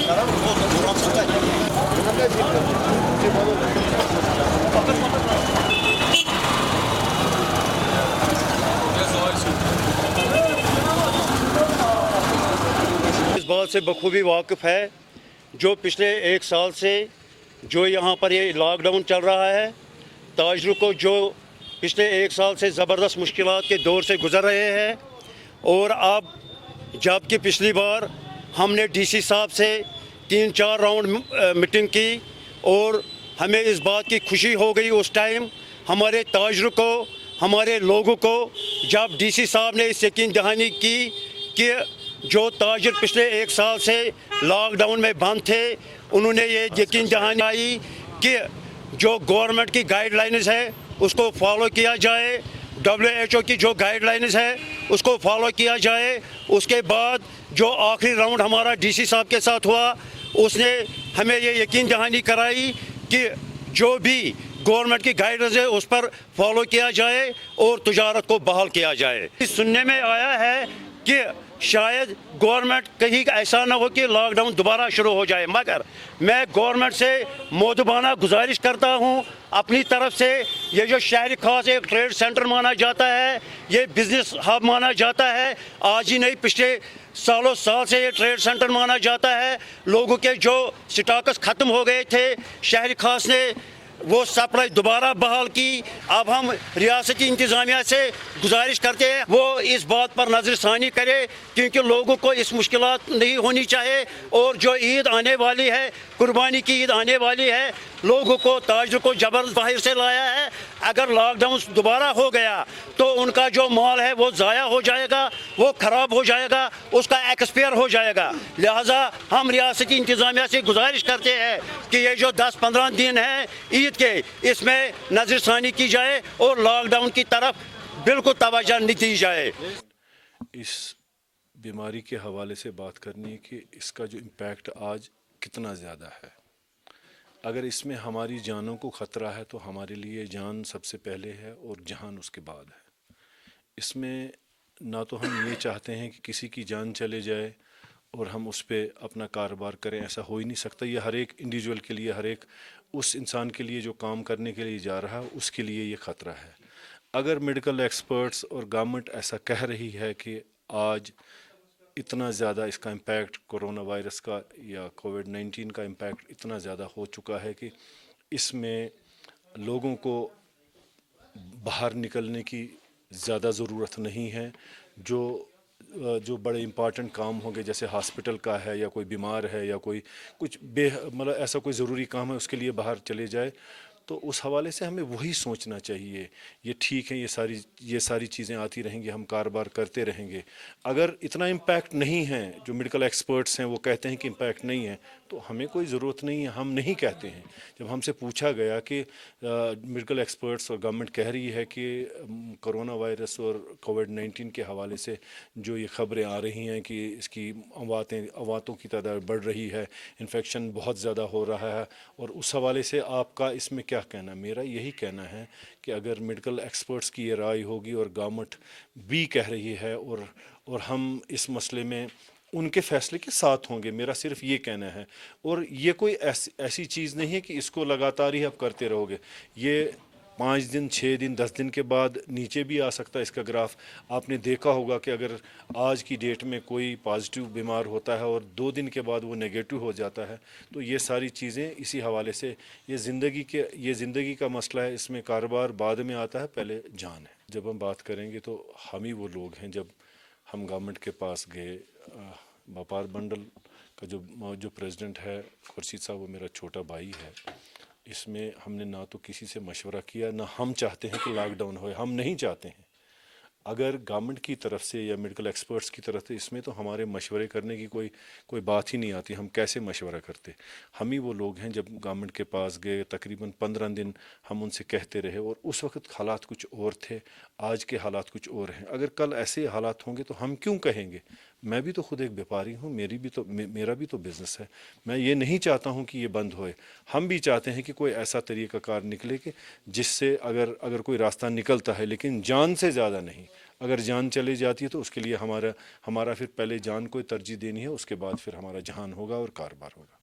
इस बात से बखूबी वाकिफ़ है जो पिछले एक साल से जो यहाँ पर ये लॉकडाउन चल रहा है, ताजिरों को जो पिछले एक साल से ज़बरदस्त मुश्किलात के दौर से गुज़र रहे हैं। और अब जबकि पिछली बार हमने डीसी साहब से 3-4 राउंड मीटिंग की और हमें इस बात की खुशी हो गई उस टाइम हमारे ताजिरों को, हमारे लोगों को, जब डीसी साहब ने इस यकीन दहानी की कि जो ताजिर पिछले एक साल से लॉकडाउन में बंद थे, उन्होंने ये यकीन दहानी आई कि जो गवर्नमेंट की गाइडलाइंस है उसको फॉलो किया जाए, WHO की जो गाइडलाइंस है उसको फॉलो किया जाए। उसके बाद जो आखिरी राउंड हमारा डीसी साहब के साथ हुआ, उसने हमें ये यकीन दहानी कराई कि जो भी गवर्नमेंट की गाइडलाइंस है उस पर फॉलो किया जाए और तजारत को बहाल किया जाए। सुनने में आया है कि शायद गवर्नमेंट कहीं ऐसा ना हो कि लॉकडाउन दोबारा शुरू हो जाए, मगर मैं गवर्नमेंट से मोदबाना गुजारिश करता हूं अपनी तरफ से। ये जो शहर खास एक ट्रेड सेंटर माना जाता है, ये बिजनेस हब माना जाता है, आज ही नहीं पिछले सालों साल से ये ट्रेड सेंटर माना जाता है। लोगों के जो स्टॉक्स ख़त्म हो गए थे, शहर खास ने वो सप्लाई दोबारा बहाल की। अब हम रियासती इंतज़ामिया से गुजारिश करते हैं वो इस बात पर नज़रसानी करे क्योंकि लोगों को इस मुश्किलात नहीं होनी चाहिए। और जो ईद आने वाली है, कुर्बानी की ईद आने वाली है, लोगों को, ताजिरों को जबरदस्त बाहर से लाया है। अगर लॉकडाउन दोबारा हो गया तो उनका जो माल है वो ज़ाया हो जाएगा, वो ख़राब हो जाएगा, उसका एक्सपायर हो जाएगा। लिहाजा हम रियासती इंतज़ामिया से गुजारिश करते हैं कि ये जो 10-15 दिन हैं ईद के, इसमें नज़रसानी की जाए और लॉकडाउन की तरफ बिल्कुल तवज्जो नहीं दी जाए। इस बीमारी के हवाले से बात करनी है कि इसका जो इम्पैक्ट आज कितना ज़्यादा है। अगर इसमें हमारी जानों को ख़तरा है तो हमारे लिए जान सबसे पहले है और जहान उसके बाद है। इसमें ना तो हम ये चाहते हैं कि किसी की जान चले जाए और हम उस पर अपना कारोबार करें, ऐसा हो ही नहीं सकता। ये हर एक इंडिविजुअल के लिए, हर एक उस इंसान के लिए जो काम करने के लिए जा रहा है उसके लिए ये ख़तरा है। अगर मेडिकल एक्सपर्ट्स और गवर्नमेंट ऐसा कह रही है कि आज इतना ज़्यादा इसका इम्पैक्ट कोरोना वायरस का या कोविड-19 का इम्पैक्ट इतना ज़्यादा हो चुका है कि इसमें लोगों को बाहर निकलने की ज़्यादा ज़रूरत नहीं है। जो बड़े इम्पॉर्टेंट काम होंगे जैसे हॉस्पिटल का है या कोई बीमार है या कोई कुछ मतलब ऐसा कोई ज़रूरी काम है उसके लिए बाहर चले जाए, तो उस हवाले से हमें वही सोचना चाहिए। ये ठीक है, ये सारी चीज़ें आती रहेंगी, हम कारोबार करते रहेंगे। अगर इतना इम्पैक्ट नहीं है, जो मेडिकल एक्सपर्ट्स हैं वो कहते हैं कि इम्पैक्ट नहीं है, तो हमें कोई ज़रूरत नहीं है, हम नहीं कहते हैं। जब हमसे पूछा गया कि मेडिकल एक्सपर्ट्स और गवर्नमेंट कह रही है कि कोरोना वायरस और कोविड-19 के हवाले से जो ये ख़बरें आ रही हैं कि इसकी अवातों की तादाद बढ़ रही है, इन्फेक्शन बहुत ज़्यादा हो रहा है, और उस हवाले से आपका इसमें क्या कहना? मेरा यही कहना है कि अगर मेडिकल एक्सपर्ट्स की ये राय होगी और गवर्नमेंट भी कह रही है और हम इस मसले में उनके फैसले के साथ होंगे, मेरा सिर्फ ये कहना है। और ये कोई ऐसी चीज़ नहीं है कि इसको लगातार ही आप करते रहोगे। ये 5 दिन, 6 दिन, 10 दिन के बाद नीचे भी आ सकता है इसका ग्राफ। आपने देखा होगा कि अगर आज की डेट में कोई पॉजिटिव बीमार होता है और 2 दिन के बाद वो नेगेटिव हो जाता है, तो ये सारी चीज़ें इसी हवाले से ये ज़िंदगी का मसला है। इसमें कारोबार बाद में आता है, पहले जान है। जब हम बात करेंगे तो हम ही वो लोग हैं, जब हम गवर्नमेंट के पास गए, व्यापार मंडल का जो प्रेसिडेंट है खुर्शीद साहब, वो मेरा छोटा भाई है। इसमें हमने ना तो किसी से मशवरा किया, ना हम चाहते हैं कि लॉकडाउन होए, हम नहीं चाहते हैं। अगर गवर्नमेंट की तरफ से या मेडिकल एक्सपर्ट्स की तरफ से, इसमें तो हमारे मशवरे करने की कोई बात ही नहीं आती। हम कैसे मशवरा करते? हम ही वो लोग हैं जब गवर्नमेंट के पास गए, तकरीबन 15 दिन हम उनसे कहते रहे, और उस वक्त हालात कुछ और थे, आज के हालात कुछ और हैं। अगर कल ऐसे हालात होंगे तो हम क्यों कहेंगे? मैं भी तो खुद एक व्यापारी हूँ, मेरा भी तो बिज़नेस है। मैं ये नहीं चाहता हूँ कि ये बंद होए। हम भी चाहते हैं कि कोई ऐसा तरीक़ाकार निकले कि जिससे अगर कोई रास्ता निकलता है, लेकिन जान से ज़्यादा नहीं। اگر جان چلی جاتی ہے تو اس کے لیے ہمارا پھر پہلے جان کو ترجیح دینی ہے، اس کے بعد پھر ہمارا جہان ہوگا اور کاروبار ہوگا۔